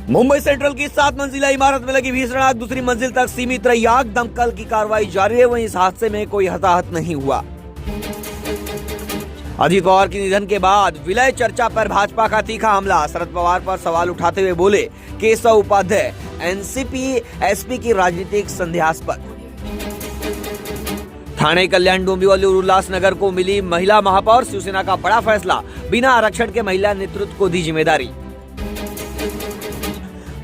Mumbai central की 7 मंजिला इमारत में लगी भीषण आग दूसरी मंजिल तक सीमित रही आग। दमकल की कार्रवाई जारी है। वहीं इस हादसे में कोई हताहत नहीं हुआ। अजित पवार के निधन के बाद विलय चर्चा पर भाजपा का तीखा हमला। शरद पवार पर सवाल उठाते हुए बोले, केशव उपाध्याय एनसीपी एसपी की राजनीतिक संध्यास्पद। थाने कल्याण डोंबिवली और उल्लासनगर को मिली महिला महापौर। शिवसेना का बड़ा फैसला, बिना आरक्षण के महिला नेतृत्व को दी जिम्मेदारी।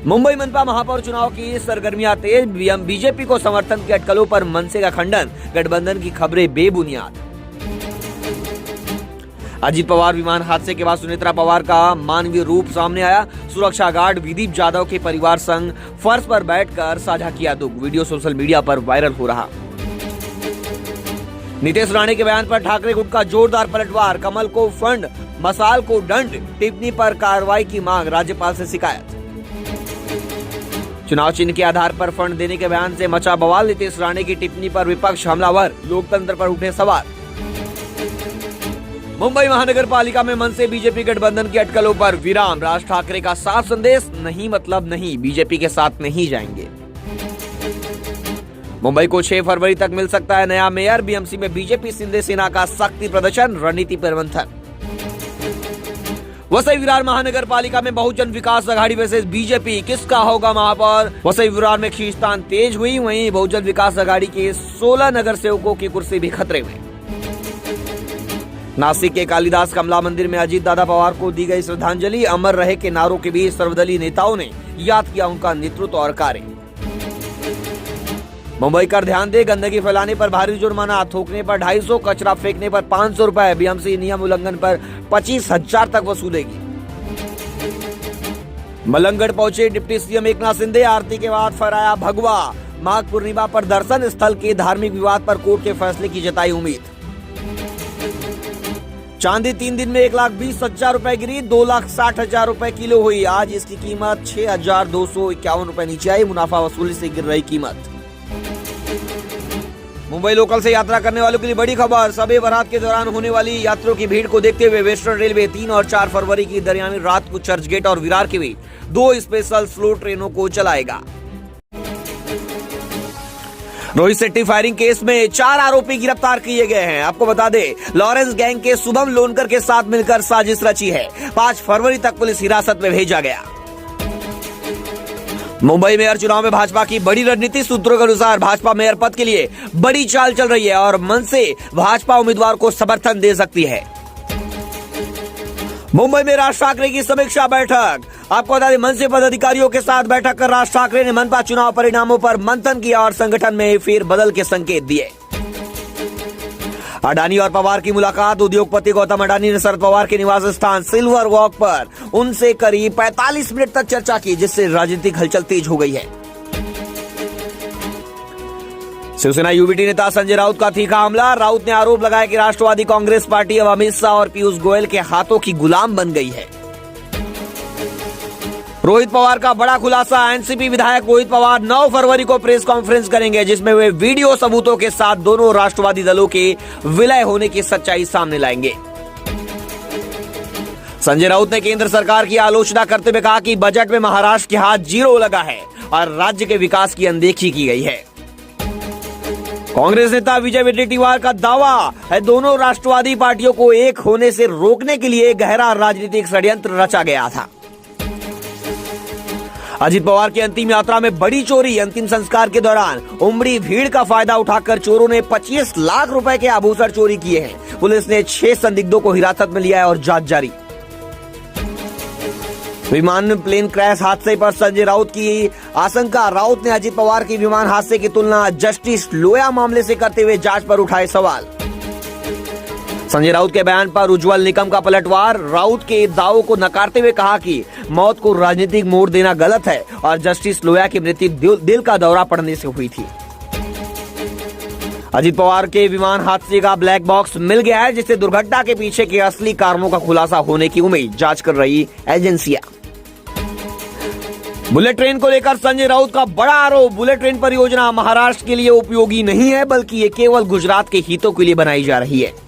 मुंबई मनपा महापौर चुनाव की सरगर्मियां तेज। बीजेपी को समर्थन की अटकलों पर मनसे का खंडन। गठबंधन की खबरें बेबुनियाद। अजित पवार विमान हादसे के बाद सुनेत्रा पवार का मानवीय रूप सामने आया। सुरक्षा गार्ड विदीप जाधव के परिवार संग फर्श पर बैठकर साझा किया दुख। वीडियो सोशल मीडिया पर वायरल हो रहा। नीतीश राणे के बयान पर ठाकरे गुट का जोरदार पलटवार। कमल को फंड, मसाल को दंड। टिप्पणी पर कार्रवाई की मांग, राज्यपाल से शिकायत। चुनाव चिन्ह के आधार पर फंड देने के बयान से मचा बवाल। नीतीश राणे की टिप्पणी पर विपक्ष हमलावर। लोकतंत्र पर उठे सवाल। मुंबई महानगर पालिका में मनसे बीजेपी गठबंधन की अटकलों पर विराम। राज ठाकरे का साफ संदेश, नहीं मतलब नहीं, बीजेपी के साथ नहीं जाएंगे। मुंबई को 6 फरवरी तक मिल सकता है नया मेयर। बीएमसी में बीजेपी शिंदे सेना का शक्ति प्रदर्शन, रणनीति पर मंथन। वसई विरार महानगर पालिका में बहुजन विकास आघाड़ी वर्सेस बीजेपी, किसका होगा महापौर। वसई विरार में खींचतान तेज हुई। वहीं बहुजन विकास आघाड़ी के 16 नगर सेवकों की कुर्सी भी खतरे में। नासिक के कालिदास कमला मंदिर में अजीत दादा पवार को दी गई श्रद्धांजलि। अमर रहे के नारों के बीच सर्वदलीय नेताओं ने याद किया उनका नेतृत्व और कार्य। मुंबई कर ध्यान दे, गंदगी फैलाने पर भारी जुर्माना। थूकने पर 250, कचरा फेंकने पर 500 रुपए। बीएमसी नियम उल्लंघन पर 25,000 तक वसूलेगी। मलंगगढ़ पहुंचे डिप्टी सीएम एकनाथ शिंदे। आरती के बाद फहराया भगवा। माघ पूर्णिमा पर दर्शन स्थल के धार्मिक विवाद पर कोर्ट के फैसले की जताई उम्मीद। चांदी 3 दिन में 1,20,000 रुपए गिरी। 2,60,000 रुपए किलो हुई। आज इसकी कीमत 6,251 रुपए नीचे आई। मुनाफा वसूली से गिर रही कीमत। मुंबई लोकल से यात्रा करने वालों के लिए बड़ी खबर। शब-ए बारात के दौरान होने वाली यात्रियों की भीड़ को देखते हुए वेस्टर्न रेलवे 3 और 4 फरवरी की दरमियानी रात को चर्चगेट और विरार के बीच 2 स्पेशल स्लो ट्रेनों को चलाएगा। रोहित शेट्टी फायरिंग केस में 4 आरोपी गिरफ्तार किए गए हैं। आपको बता दें, लॉरेंस गैंग के शुभम लोनकर के साथ मिलकर साजिश रची है। 5 फरवरी तक पुलिस हिरासत में भेजा गया। मुंबई मेयर चुनाव में भाजपा की बड़ी रणनीति। सूत्रों के अनुसार भाजपा मेयर पद के लिए बड़ी चाल चल रही है और मन से भाजपा उम्मीदवार को समर्थन दे सकती है। मुंबई में राज ठाकरे की समीक्षा बैठक। आपको बता दें, मनसे पदाधिकारियों के साथ बैठक कर राज ठाकरे ने मनपा चुनाव परिणामों पर मंथन किया और संगठन में फेरबदल के संकेत दिए। अडानी और पवार की मुलाकात। उद्योगपति गौतम अडानी ने शरद पवार के निवास स्थान सिल्वर वॉक पर उनसे करीब 45 मिनट तक चर्चा की, जिससे राजनीतिक हलचल तेज हो गई है। शिवसेना यूबीटी नेता संजय राउत का तीखा हमला। राउत ने आरोप लगाया कि राष्ट्रवादी कांग्रेस पार्टी अब अमित शाह और पीयूष गोयल के हाथों की गुलाम बन गई है। रोहित पवार का बड़ा खुलासा। एनसीपी विधायक रोहित पवार 9 फरवरी को प्रेस कॉन्फ्रेंस करेंगे, जिसमें वे वीडियो सबूतों के साथ दोनों राष्ट्रवादी दलों के विलय होने की सच्चाई सामने लाएंगे। संजय राउत ने केंद्र सरकार की आलोचना करते हुए कहा कि बजट में महाराष्ट्र के हाथ 0 लगा है और राज्य के विकास की अनदेखी की गई है। कांग्रेस नेता विजय वडेट्टीवार का दावा है, दोनों राष्ट्रवादी पार्टियों को एक होने से रोकने के लिए गहरा राजनीतिक षड्यंत्र रचा गया था। अजित पवार की अंतिम यात्रा में बड़ी चोरी। अंतिम संस्कार के दौरान उमड़ी भीड़ का फायदा उठाकर चोरों ने 25 लाख रुपए के आभूषण चोरी किए हैं। पुलिस ने 6 संदिग्धों को हिरासत में लिया है और जांच जारी। विमान प्लेन क्रैश हादसे पर संजय राउत की आशंका। राउत ने अजित पवार की विमान हादसे की तुलना जस्टिस लोया मामले से करते हुए जांच पर उठाए सवाल। संजय राउत के बयान पर उज्जवल निकम का पलटवार। राउत के दावों को नकारते हुए कहा कि मौत को राजनीतिक मोड़ देना गलत है और जस्टिस लोया की मृत्यु दिल का दौरा पड़ने से हुई थी। अजित पवार के विमान हादसे का ब्लैक बॉक्स मिल गया है, जिससे दुर्घटना के पीछे के असली कारणों का खुलासा होने की उम्मीद। जांच कर रही एजेंसियां। बुलेट ट्रेन को लेकर संजय राउत का बड़ा आरोप। बुलेट ट्रेन परियोजना महाराष्ट्र के लिए उपयोगी नहीं है, बल्कि ये केवल गुजरात के हितों के लिए बनाई जा रही है।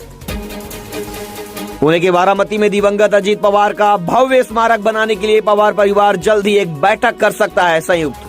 पुणे के बारामती में दिवंगत अजीत पवार का भव्य स्मारक बनाने के लिए पवार परिवार जल्द ही एक बैठक कर सकता है संयुक्त।